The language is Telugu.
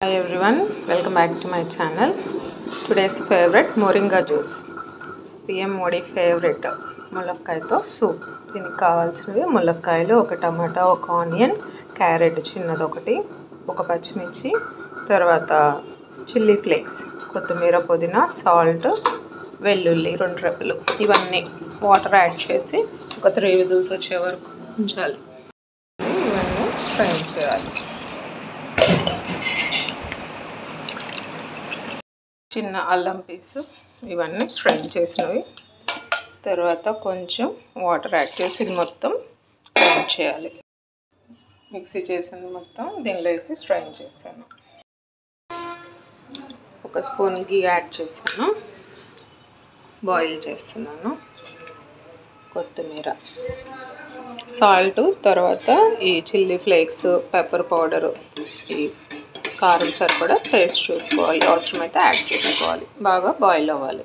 Hi everyone, welcome back to my channel. Today's favorite moringa juice. PM Modi favorite ములక్కాయతో సూప్. దీనికి కావాల్సినవి ములక్కాయలు, ఒక టమాటా, ఒక ఆనియన్, క్యారెట్ చిన్నది ఒకటి, ఒక పచ్చిమిర్చి, తర్వాత చిల్లీ ఫ్లేక్స్, కొత్తిమీర, పుదీనా, సాల్ట్, వెల్లుల్లి 2 రెబ్బలు. ఇవన్నీ వాటర్ యాడ్ చేసి ఒక 3 విజిల్స్ వచ్చే వరకు ఉంచాలి. ఇవన్నీ ఫ్రై చేయాలి. చిన్న అల్లం పీసు, ఇవన్నీ స్ట్రైన్ చేసినవి. తర్వాత కొంచెం వాటర్ యాడ్ చేసి ఇది మొత్తం గ్రైండ్ చేయాలి. మిక్సీ చేసింది మొత్తం దీనిలో వేసి స్ట్రైన్ చేశాను. ఒక స్పూన్ గీ యాడ్ చేశాను. బాయిల్ చేస్తున్నాను. కొత్తిమీర, సాల్ట్, తర్వాత ఈ చిల్లీ ఫ్లేక్స్, పెప్పర్ పౌడరు, ఈ కారం సరిపడా టేస్ట్ చూసుకోవాలి. అవసరమైతే యాడ్ చేసుకోవాలి. బాగా బాయిల్ అవ్వాలి.